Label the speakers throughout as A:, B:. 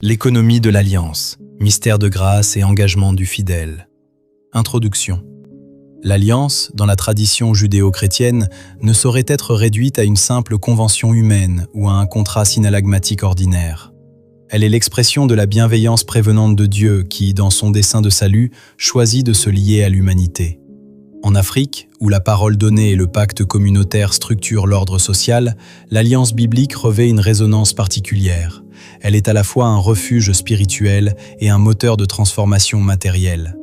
A: L'économie de l'alliance, mystère de grâce et engagement du fidèle. Introduction. L'alliance, dans la tradition judéo-chrétienne, ne saurait être réduite à une simple convention humaine ou à un contrat synalagmatique ordinaire. Elle est l'expression de la bienveillance prévenante de Dieu qui, dans son dessein de salut, choisit de se lier à l'humanité. En Afrique, où la parole donnée et le pacte communautaire structurent l'ordre social, l'alliance biblique revêt une résonance particulière. Elle est à la fois un refuge spirituel et un moteur de transformation matérielle.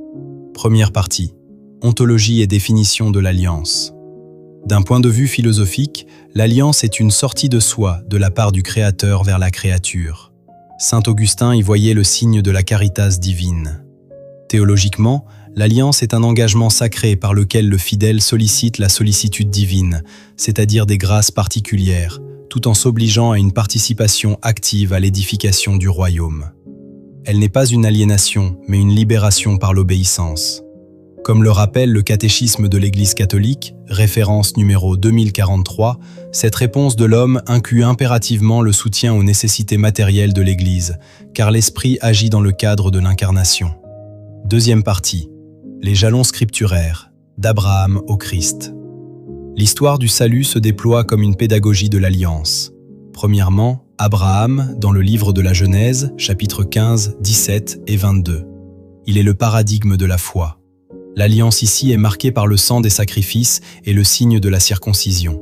A: Première partie. Ontologie et définition de l'alliance. D'un point de vue philosophique, l'alliance est une sortie de soi de la part du Créateur vers la créature. Saint Augustin y voyait le signe de la caritas divine. Théologiquement, l'alliance est un engagement sacré par lequel le fidèle sollicite la sollicitude divine, c'est-à-dire des grâces particulières, tout en s'obligeant à une participation active à l'édification du royaume. Elle n'est pas une aliénation, mais une libération par l'obéissance. Comme le rappelle le catéchisme de l'Église catholique, référence numéro 2043, cette réponse de l'homme inclut impérativement le soutien aux nécessités matérielles de l'Église, car l'Esprit agit dans le cadre de l'incarnation. Deuxième partie. Les jalons scripturaires, d'Abraham au Christ. L'histoire du salut se déploie comme une pédagogie de l'alliance. Premièrement, Abraham, dans le livre de la Genèse, chapitres 15, 17 et 22. Il est le paradigme de la foi. L'alliance ici est marquée par le sang des sacrifices et le signe de la circoncision.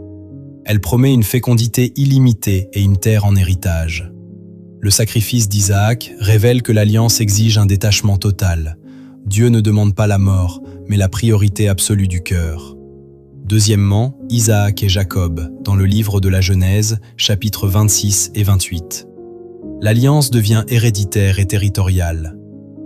A: Elle promet une fécondité illimitée et une terre en héritage. Le sacrifice d'Isaac révèle que l'alliance exige un détachement total. Dieu ne demande pas la mort, mais la priorité absolue du cœur. Deuxièmement, Isaac et Jacob, dans le livre de la Genèse, chapitres 26 et 28. L'alliance devient héréditaire et territoriale.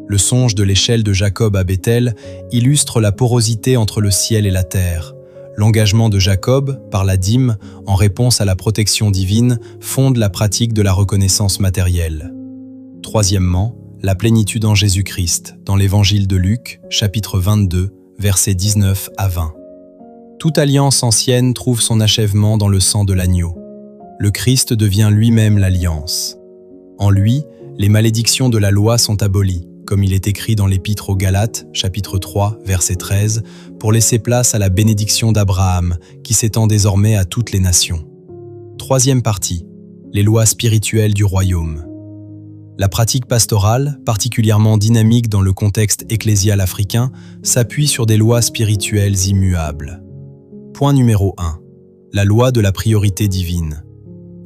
A: Le songe de l'échelle de Jacob à Béthel illustre la porosité entre le ciel et la terre. L'engagement de Jacob, par la dîme, en réponse à la protection divine, fonde la pratique de la reconnaissance matérielle. Troisièmement, la plénitude en Jésus-Christ, dans l'évangile de Luc, chapitre 22, versets 19 à 20. Toute alliance ancienne trouve son achèvement dans le sang de l'agneau. Le Christ devient lui-même l'alliance. En lui, les malédictions de la loi sont abolies, comme il est écrit dans l'Épître aux Galates, chapitre 3, verset 13, pour laisser place à la bénédiction d'Abraham, qui s'étend désormais à toutes les nations. Troisième partie, les lois spirituelles du royaume. La pratique pastorale, particulièrement dynamique dans le contexte ecclésial africain, s'appuie sur des lois spirituelles immuables. Point numéro 1. La loi de la priorité divine.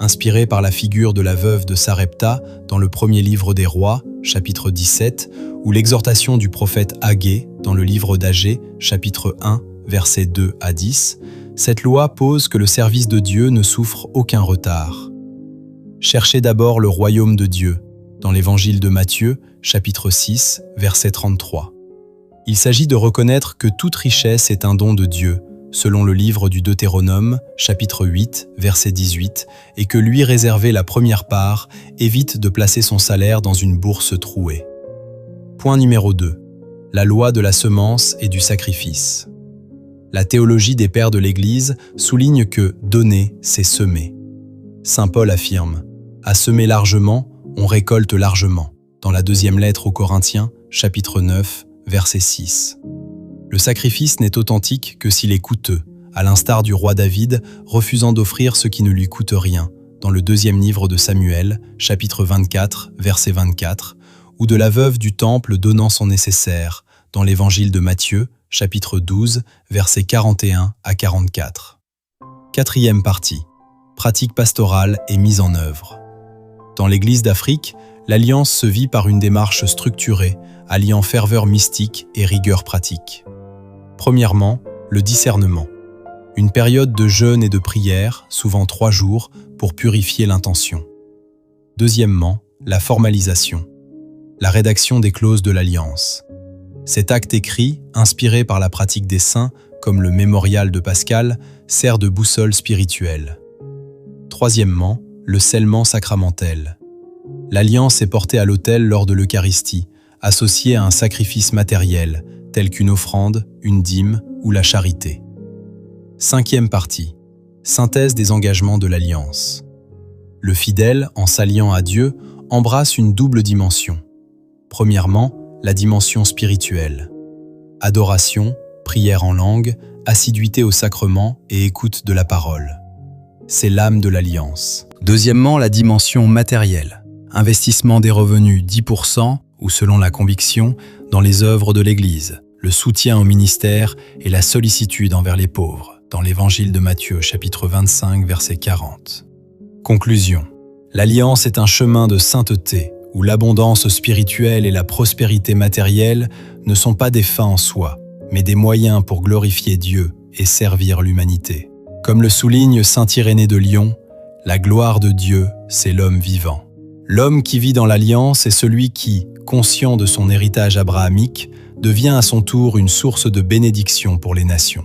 A: Inspirée par la figure de la veuve de Sarepta dans le premier livre des rois, chapitre 17, ou l'exhortation du prophète Haggée dans le livre d'Agée, chapitre 1, versets 2 à 10, cette loi pose que le service de Dieu ne souffre aucun retard. Cherchez d'abord le royaume de Dieu, dans l'évangile de Matthieu, chapitre 6, verset 33. Il s'agit de reconnaître que toute richesse est un don de Dieu, selon le livre du Deutéronome, chapitre 8, verset 18, et que lui réserver la première part évite de placer son salaire dans une bourse trouée. Point numéro 2. La loi de la semence et du sacrifice. La théologie des pères de l'Église souligne que « donner, c'est semer ». Saint Paul affirme « À semer largement, on récolte largement » dans la deuxième lettre aux Corinthiens, chapitre 9, verset 6. Le sacrifice n'est authentique que s'il est coûteux, à l'instar du roi David, refusant d'offrir ce qui ne lui coûte rien, dans le deuxième livre de Samuel, chapitre 24, verset 24, ou de la veuve du temple donnant son nécessaire, dans l'évangile de Matthieu, chapitre 12, versets 41 à 44. Quatrième partie. Pratique pastorale et mise en œuvre. Dans l'Église d'Afrique, l'alliance se vit par une démarche structurée, alliant ferveur mystique et rigueur pratique. Premièrement, le discernement. Une période de jeûne et de prière, souvent 3 jours, pour purifier l'intention. Deuxièmement, la formalisation. La rédaction des clauses de l'alliance. Cet acte écrit, inspiré par la pratique des saints, comme le mémorial de Pascal, sert de boussole spirituelle. Troisièmement, le scellement sacramentel. L'alliance est portée à l'autel lors de l'Eucharistie, associée à un sacrifice matériel, tel qu'une offrande, une dîme ou la charité. Cinquième partie. Synthèse des engagements de l'alliance. Le fidèle, en s'alliant à Dieu, embrasse une double dimension. Premièrement, la dimension spirituelle. Adoration, prière en langue, assiduité au sacrement et écoute de la parole. C'est l'âme de l'alliance. Deuxièmement, la dimension matérielle. Investissement des revenus 10% ou selon la conviction dans les œuvres de l'Église, le soutien au ministère et la sollicitude envers les pauvres, dans l'Évangile de Matthieu, chapitre 25, verset 40. Conclusion. L'alliance est un chemin de sainteté où l'abondance spirituelle et la prospérité matérielle ne sont pas des fins en soi, mais des moyens pour glorifier Dieu et servir l'humanité. Comme le souligne saint Irénée de Lyon, la gloire de Dieu, c'est l'homme vivant. L'homme qui vit dans l'alliance est celui qui, conscient de son héritage abrahamique, devient à son tour une source de bénédiction pour les nations.